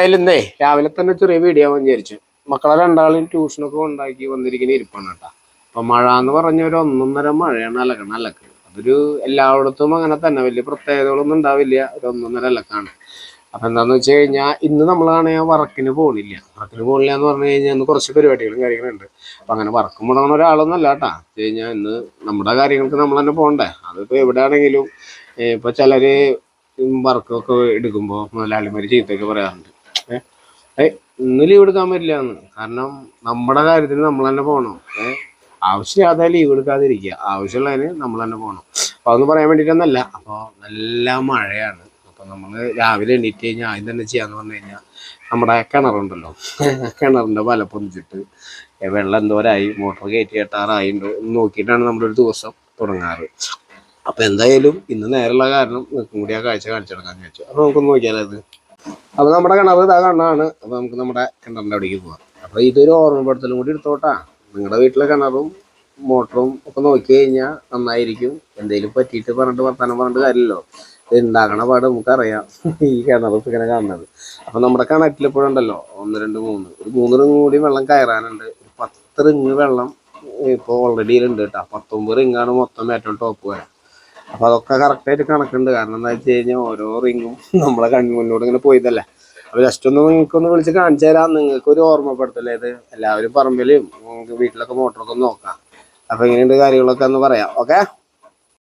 ഇന്നേ രാവിലെ തന്നെ ചെറിയ വീഡിയോ വിചാരിച്ചു. മക്കളെ രണ്ടാളും ട്യൂഷനൊക്കെ ഉണ്ടാക്കി വന്നിരിക്കുന്ന ഇരിപ്പാണ് കേട്ടോ. അപ്പൊ മഴ എന്ന് പറഞ്ഞ ഒരു 1.5 മഴയാണ് അലക്ക്. അതൊരു എല്ലായിടത്തും അങ്ങനെ തന്നെ, വലിയ പ്രത്യേകതകളൊന്നും ഉണ്ടാവില്ല, ഒരു 1.5 അലക്കാണ്. അപ്പൊ എന്താന്ന് വെച്ച് കഴിഞ്ഞാൽ ഇന്ന് നമ്മളാണെങ്കിൽ വർക്കിന് പോണില്ല എന്ന് പറഞ്ഞു കഴിഞ്ഞാൽ ഇന്ന് കുറച്ച് പരിപാടികളും കാര്യങ്ങളുണ്ട്. അപ്പൊ അങ്ങനെ വർക്കും മുടങ്ങുന്ന ഒരാളൊന്നും അല്ല കേട്ടാ. വെച്ച് കഴിഞ്ഞാൽ ഇന്ന് നമ്മുടെ കാര്യങ്ങൾക്ക് നമ്മൾ തന്നെ പോകണ്ടേ. അതിപ്പോ എവിടെയാണെങ്കിലും ഇപ്പൊ ചിലര് വർക്കൊക്കെ എടുക്കുമ്പോൾ മുതലാളിമാര് ചീത്തയൊക്കെ പറയാറുണ്ട്. ഇന്ന് ലീവ് എടുക്കാൻ പറ്റില്ല എന്ന്. കാരണം നമ്മുടെ കാര്യത്തിന് നമ്മൾ തന്നെ പോകണം. ആവശ്യമില്ലാതെ ലീവ് എടുക്കാതിരിക്കുക, ആവശ്യമുള്ളതിന് നമ്മൾ തന്നെ പോകണം. അപ്പൊ അതൊന്നും പറയാൻ വേണ്ടിയിട്ടൊന്നല്ല. അപ്പോൾ നല്ല മഴയാണ്. അപ്പൊ നമ്മൾ രാവിലെ എണീറ്റ് കഴിഞ്ഞാൽ ആദ്യം തന്നെ ചെയ്യാന്ന് പറഞ്ഞു കഴിഞ്ഞാൽ നമ്മുടെ കിണറുണ്ടല്ലോ, കിണറിന്റെ വല പൊന്തിച്ചിട്ട് വെള്ളം എന്തോരായി, മോട്ടോർ കയറ്റി കെട്ടാറായിണ്ടോ എന്ന് നോക്കിയിട്ടാണ് നമ്മുടെ ഒരു ദിവസം തുടങ്ങാറ്. അപ്പൊ എന്തായാലും ഇന്ന് നേരെയുള്ള കാരണം നിൽക്കും കൂടി ആ കാഴ്ച കാണിച്ചെടുക്കാന്ന് വെച്ചു. അപ്പൊ നമുക്കൊന്ന് നോക്കിയാലത്. അപ്പൊ നമ്മുടെ കിണർ ഇതാ കണ്ണാണ്. അപ്പൊ നമുക്ക് നമ്മുടെ കിണറിന്റെ അവിടേക്ക് പോവാം. അപ്പൊ ഇതൊരു ഓർമ്മപ്പെടുത്തലും കൂടി എടുത്തോട്ടാ. നിങ്ങളുടെ വീട്ടിലെ കിണറും മോട്ടറും ഒക്കെ നോക്കി കഴിഞ്ഞാൽ നന്നായിരിക്കും. എന്തെങ്കിലും പറ്റിയിട്ട് വർത്താനം പറഞ്ഞിട്ട് കാര്യമില്ലല്ലോ. ഇത് ഉണ്ടാക്കണ പാട് നമുക്കറിയാം, ഈ കിണറൊക്കെ ഇങ്ങനെ കാണുന്നത്. അപ്പൊ നമ്മുടെ കിണറ്റിൽ എപ്പോഴുണ്ടല്ലോ 1 2 3 ഒരു 3 റിങ് കൂടി വെള്ളം കയറാനുണ്ട്. 10 റിങ് വെള്ളം ഇപ്പോൾ ഓൾറെഡി ഉണ്ട് കേട്ടോ. 19 റിങ്ങാണ് മൊത്തം ഏറ്റവും ടോപ്പ് വരെ. അപ്പൊ അതൊക്കെ കറക്റ്റായിട്ട് കണക്കുണ്ട്. കാരണം എന്താ വെച്ച് കഴിഞ്ഞാൽ ഓരോ റിങ്ങും നമ്മളെ കൺമുന്നോട് ഇങ്ങനെ പോയതല്ലേ. അപ്പൊ ജസ്റ്റ് ഒന്ന് നിങ്ങൾക്കൊന്ന് വിളിച്ച് കാണിച്ചു തരാം. നിങ്ങൾക്ക് ഒരു ഓർമ്മപ്പെടുത്തല്ലേ ഇത്. എല്ലാവരും പറമ്പിലും വീട്ടിലൊക്കെ മോട്ടറൊക്കെ ഒന്ന് നോക്കാം. അപ്പൊ ഇങ്ങനെയുണ്ട് കാര്യങ്ങളൊക്കെ ഒന്ന് പറയാം. ഓക്കെ.